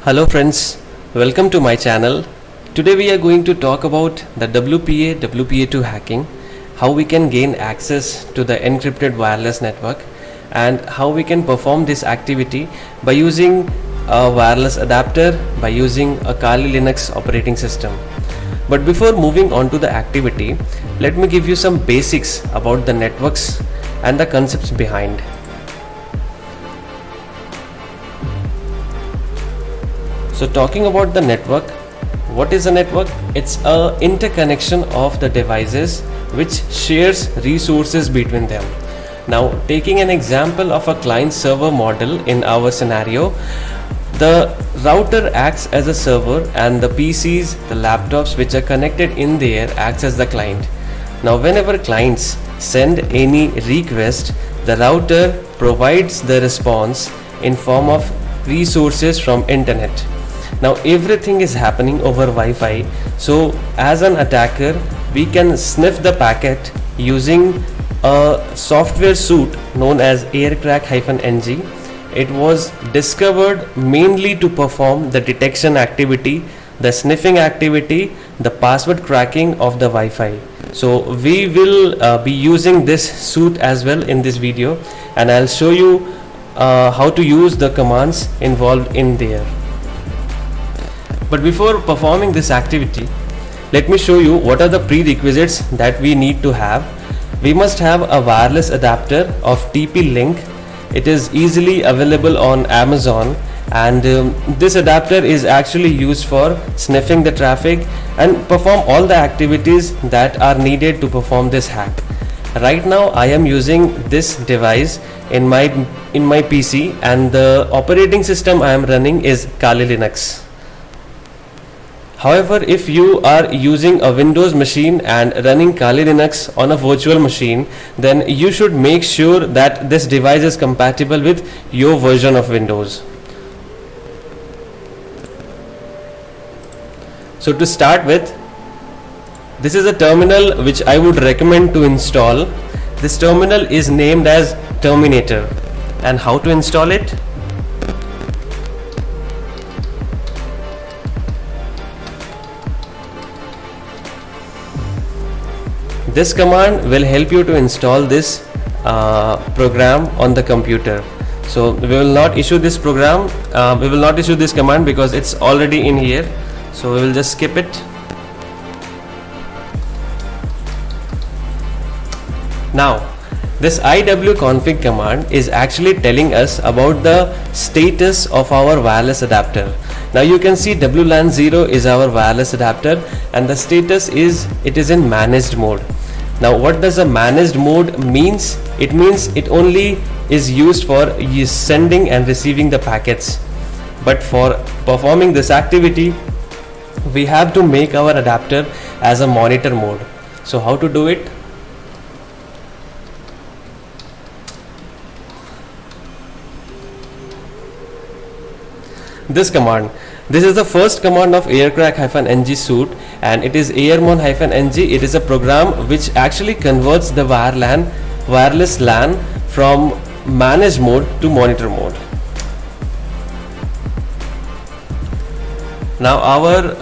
Hello friends, welcome to my channel. Today we are going to talk about the WPA2 hacking, how we can gain access to the encrypted wireless network and how we can perform this activity by using a wireless adapter, by using a Kali Linux operating system. But before moving on to the activity, let me give you some basics about the networks and the concepts behind. So talking about the network, what is a network? It's a interconnection of the devices which shares resources between them. Now taking an example of a client server model in our scenario, the router acts as a server and the PCs, the laptops which are connected in there acts as the client. Now whenever clients send any request, the router provides the response in form of resources from internet. Now everything is happening over Wi-Fi, so as an attacker we can sniff the packet using a software suite known as aircrack-ng. It was discovered mainly to perform the detection activity, the sniffing activity, the password cracking of the Wi-Fi. So we will be using this suite as well in this video, and I'll show you how to use the commands involved in there. But before performing this activity, let me show you what are the prerequisites that we need to have. We must have a wireless adapter of TP-Link. It is easily available on Amazon, and this adapter is actually used for sniffing the traffic and perform all the activities that are needed to perform this hack. Right now I am using this device in my PC, and the operating system I am running is Kali Linux. However, if you are using a Windows machine and running Kali Linux on a virtual machine, then you should make sure that this device is compatible with your version of Windows. So to start with, this is a terminal which I would recommend to install. This terminal is named as Terminator. And how to install it? This command will help you to install this program on the computer. So we will not issue this program, we will not issue this command because it's already in here. So we will just skip it. Now this iwconfig command is actually telling us about the status of our wireless adapter. Now you can see WLAN 0 is our wireless adapter and the status is it is in managed mode. Now what does a managed mode means? It means it only is used for sending and receiving the packets. But for performing this activity, we have to make our adapter as a monitor mode. So how to do it? This command. This is the first command of aircrack-ng suite, and it is airmon-ng. It is a program which actually converts the wireless LAN from managed mode to monitor mode. Now our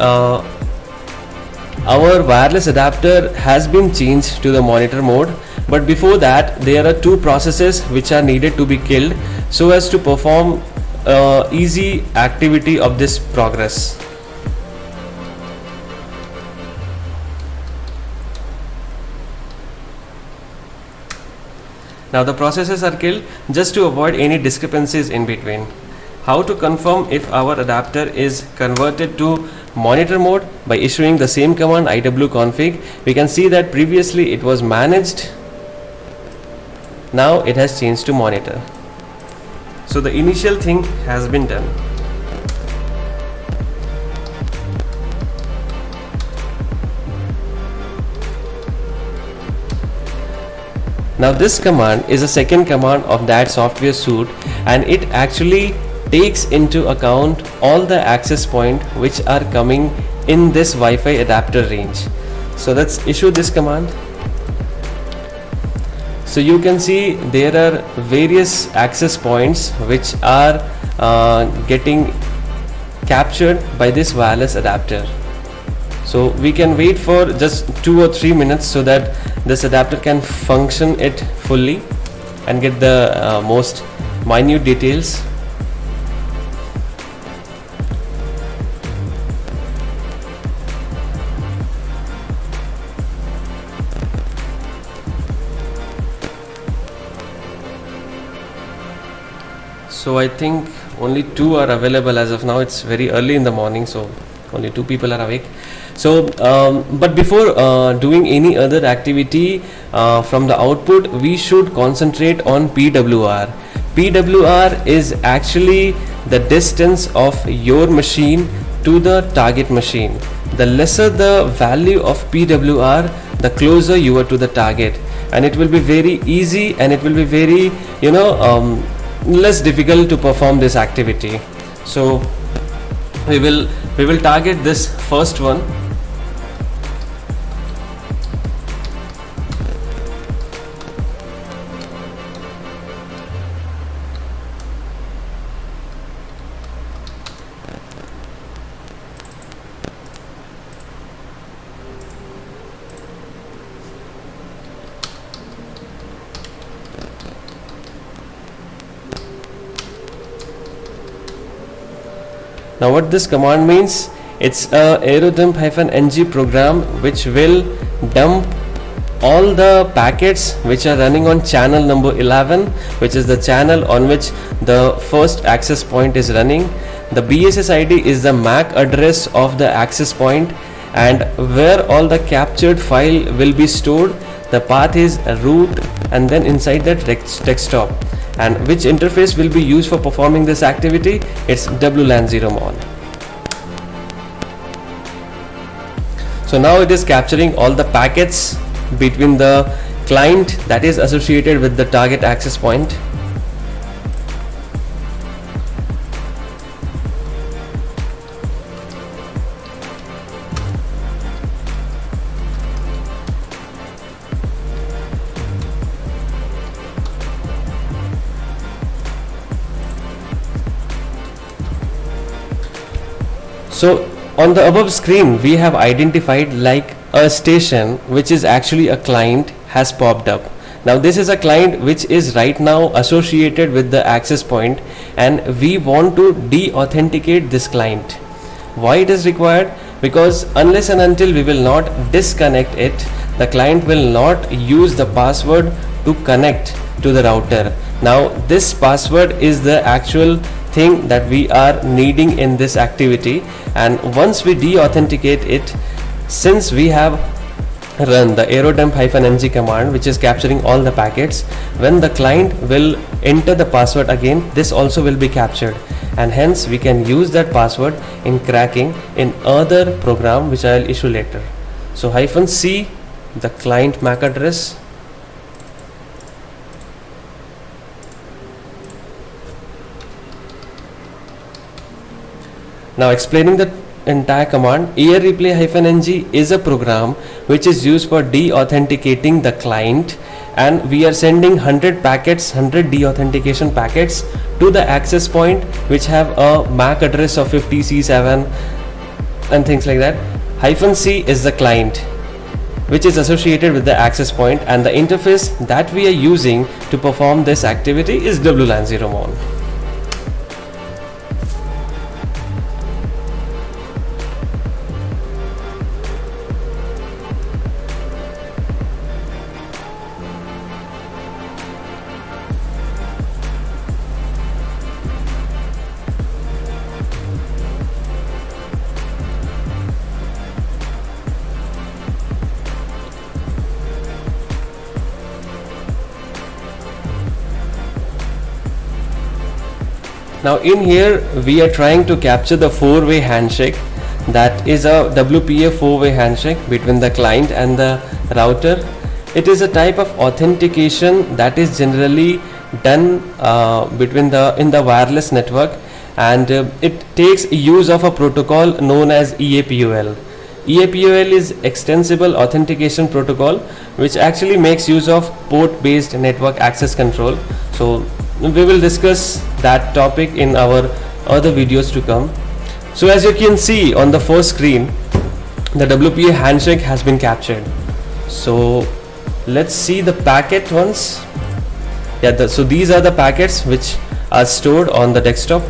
wireless adapter has been changed to the monitor mode, but before that there are two processes which are needed to be killed so as to perform easy activity of this progress. Now the processes are killed just to avoid any discrepancies in between. How to confirm if our adapter is converted to monitor mode? By issuing the same command iwconfig. We can see that previously it was managed, now it has changed to monitor. So the initial thing has been done. Now this command is a second command of that software suite, and it actually takes into account all the access points which are coming in this Wi-Fi adapter range. So let's issue this command. So you can see there are various access points which are getting captured by this wireless adapter. So we can wait for just 2 or 3 minutes so that this adapter can function it fully and get the most minute details. So I think only 2 are available as of now. It's very early in the morning, so only 2 people are awake. So but before doing any other activity from the output, we should concentrate on PWR. PWR is actually the distance of your machine to the target machine. The lesser the value of PWR, the closer you are to the target, and it will be very easy and it will be very less difficult to perform this activity. So we will target this first one. Now what this command means, it's a aerodump-ng program which will dump all the packets which are running on channel number 11, which is the channel on which the first access point is running. The BSS ID is the MAC address of the access point, and where all the captured file will be stored. The path is root, and then inside that desktop. And which interface will be used for performing this activity? It's WLAN 0 mon. So now it is capturing all the packets between the client that is associated with the target access point. So on the above screen we have identified like a station which is actually a client has popped up. Now this is a client which is right now associated with the access point, and we want to de-authenticate this client. Why it is required? Because unless and until we will not disconnect it, the client will not use the password to connect to the router. Now this password is the actual thing that we are needing in this activity, and once we de-authenticate it, since we have run the aerodump-ng command which is capturing all the packets, when the client will enter the password again, this also will be captured, and hence we can use that password in cracking in other program which I will issue later. So -c, the client MAC address, now explaining the entire command. Air replay-ng is a program which is used for de-authenticating the client, and we are sending 100 packets, 100 de-authentication packets to the access point which have a MAC address of 50C7 and things like that. -c is the client which is associated with the access point, and the interface that we are using to perform this activity is WLAN 0 mon. Now in here we are trying to capture the four-way handshake, that is a WPA four-way handshake between the client and the router. It is a type of authentication that is generally done in the wireless network, and it takes use of a protocol known as EAPOL. EAPOL is extensible authentication protocol which actually makes use of port based network access control. So we will discuss that topic in our other videos to come. So as you can see on the first screen, the WPA handshake has been captured. So let's see the packet ones. Yeah, so these are the packets which are stored on the desktop.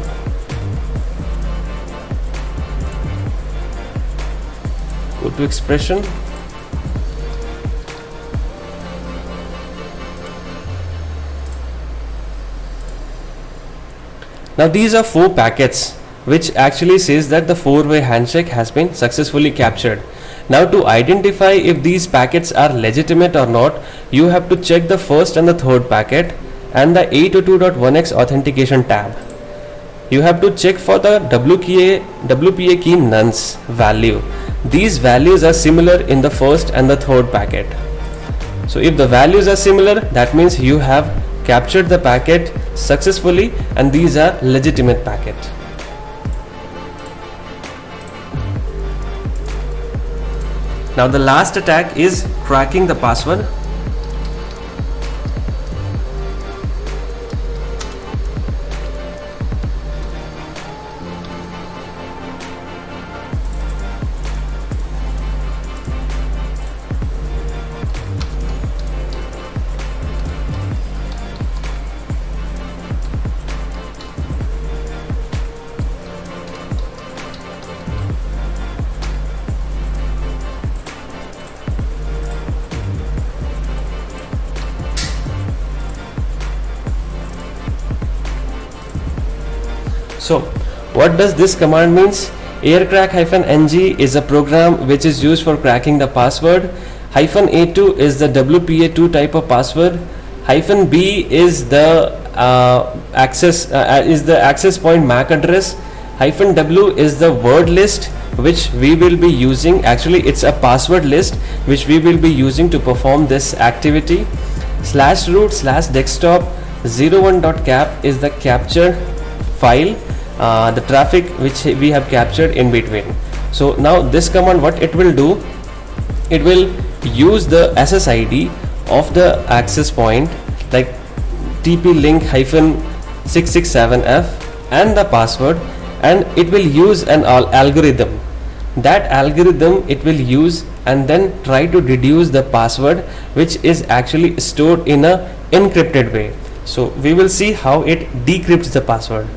Go to expression. Now these are 4 packets which actually says that the 4-way handshake has been successfully captured. Now to identify if these packets are legitimate or not, you have to check the first and the third packet and the 802.1x authentication tab. You have to check for the WPA key nones value. These values are similar in the first and the third packet. So if the values are similar, that means you have captured the packet successfully and these are legitimate packet. Now the last attack is cracking the password. So what does this command means? aircrack-ng is a program which is used for cracking the password. -A2 is the WPA2 type of password. -B is the access point MAC address. -W is the word list which we will be using. Actually it's a password list which we will be using to perform this activity. /root/desktop 01.cap is the capture file, the traffic which we have captured in between. So now this command, what it will do, it will use the SSID of the access point like TP-link-667F and the password, and it will use an algorithm. That algorithm it will use and then try to deduce the password which is actually stored in a encrypted way. So we will see how it decrypts the password.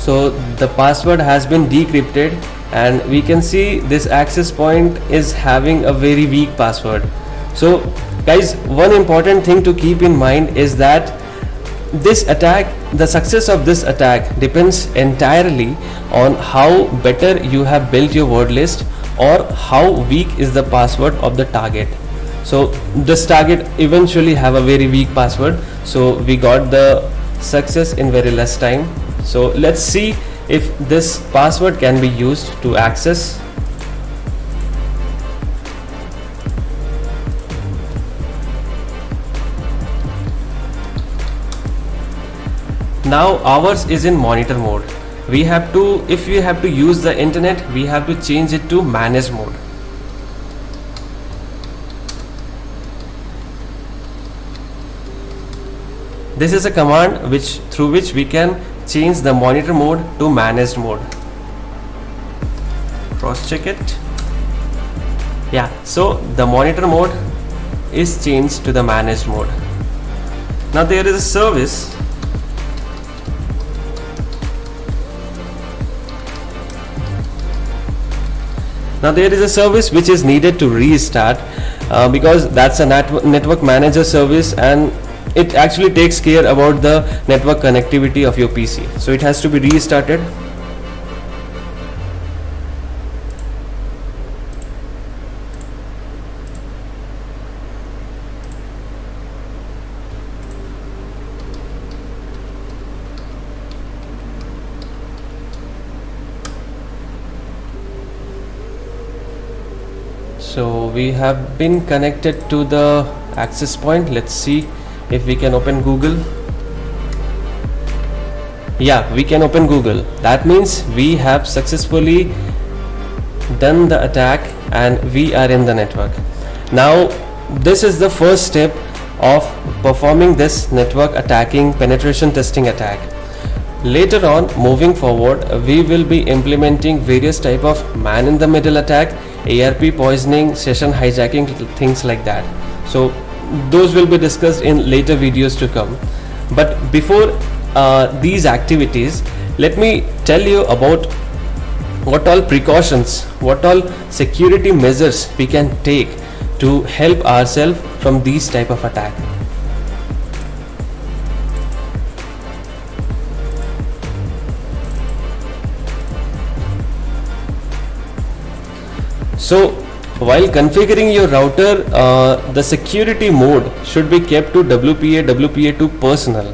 So the password has been decrypted and we can see this access point is having a very weak password. So guys, one important thing to keep in mind is that this attack, the success of this attack depends entirely on how better you have built your word list or how weak is the password of the target. So this target eventually have a very weak password, so we got the success in very less time. So let's see if this password can be used to access. Now ours is in monitor mode. We have to, if we have to use the internet, we have to change it to manage mode. This is a command through which we can change the monitor mode to managed mode. Cross check it. Yeah, so the monitor mode is changed to the managed mode. Now there is a service which is needed to restart because that's a network manager service, and it actually takes care about the network connectivity of your PC. So it has to be restarted. So we have been connected to the access point. Let's see if we can open Google. Yeah, we can open Google. That means we have successfully done the attack and we are in the network. Now this is the first step of performing this network attacking penetration testing attack. Later on, moving forward, we will be implementing various type of man in the middle attack, ARP poisoning, session hijacking, things like that. So those will be discussed in later videos to come. But before these activities, let me tell you about what all precautions, what all security measures we can take to help ourselves from these type of attack. So while configuring your router, the security mode should be kept to WPA WPA2 personal.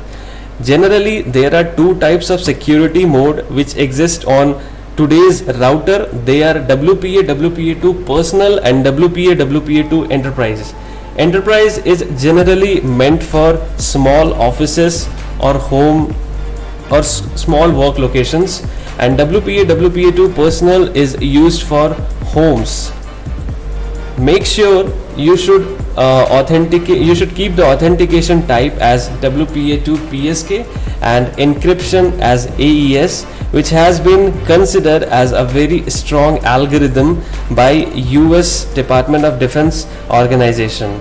Generally, there are two types of security mode which exist on today's router. They are WPA WPA2 personal and WPA WPA2 enterprise. Enterprise is generally meant for small offices or home or small work locations, and WPA WPA2 personal is used for homes. Make sure you should authenticate. You should keep the authentication type as WPA2 PSK and encryption as AES, which has been considered as a very strong algorithm by US Department of Defense organization.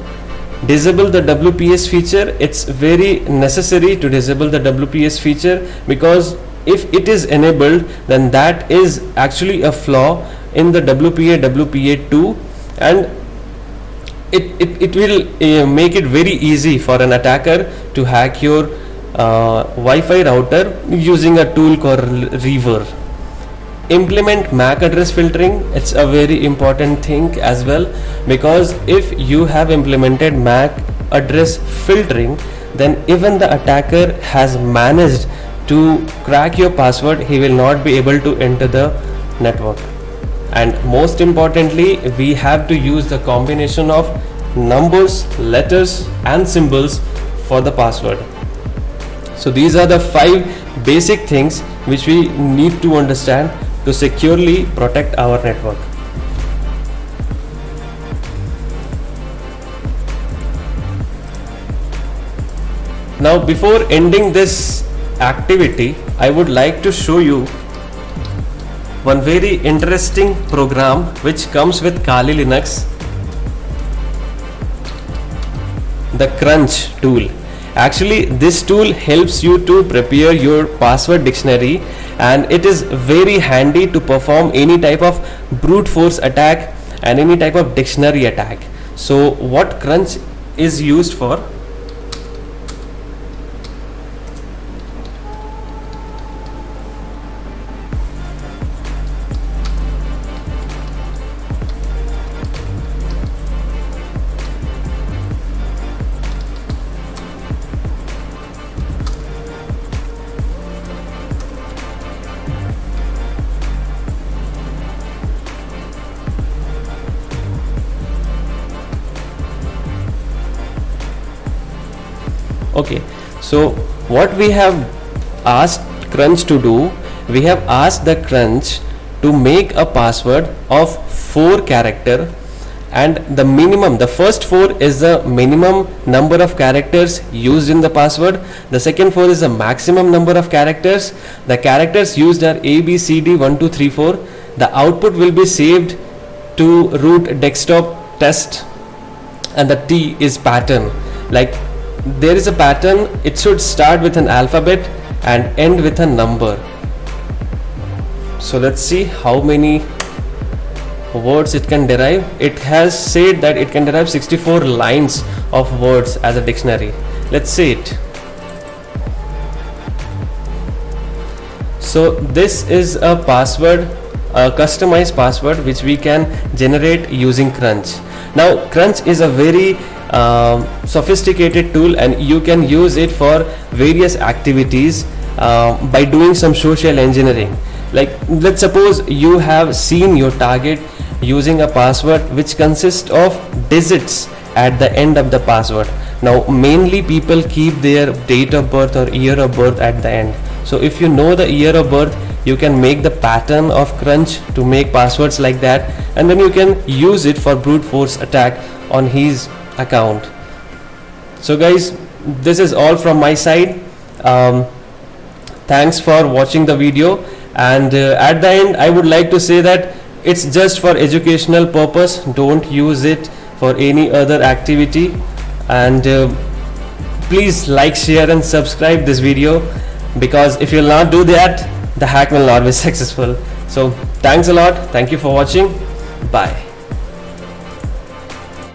Disable the WPS feature. It's very necessary to disable the WPS feature, because if it is enabled, then that is actually a flaw in the WPA WPA2, and it will make it very easy for an attacker to hack your Wi-Fi router using a tool called Reaver. Implement MAC address filtering. It's a very important thing as well, because if you have implemented MAC address filtering, then even the attacker has managed to crack your password, he will not be able to enter the network. And most importantly, we have to use the combination of numbers, letters and symbols for the password. So these are the 5 basic things which we need to understand to securely protect our network. Now, before ending this activity, I would like to show you one very interesting program which comes with Kali Linux, the Crunch tool. Actually, this tool helps you to prepare your password dictionary, and it is very handy to perform any type of brute force attack and any type of dictionary attack. So what Crunch is used for? Okay, so what we have asked Crunch to do, we have asked the Crunch to make a password of 4 character, and the minimum, the first 4 is the minimum number of characters used in the password. The second 4 is the maximum number of characters. The characters used are A, B, C, D, 1, 2, 3, 4. The output will be saved to root desktop test, and the T is pattern. Like, there is a pattern, it should start with an alphabet and end with a number. So let's see how many words it can derive. It has said that it can derive 64 lines of words as a dictionary. Let's see it. So this is a password, a customized password which we can generate using Crunch. Now Crunch is a very sophisticated tool, and you can use it for various activities by doing some social engineering. Like, let's suppose you have seen your target using a password which consists of digits at the end of the password. Now mainly people keep their date of birth or year of birth at the end. So if you know the year of birth, you can make the pattern of crunch to make passwords like that, and then you can use it for brute force attack on his account. So guys, this is all from my side. Thanks for watching the video, and at the end I would like to say that it's just for educational purpose. Don't use it for any other activity, and please like, share and subscribe this video, because if you'll not do that, the hack will not be successful. So thanks a lot. Thank you for watching. Bye.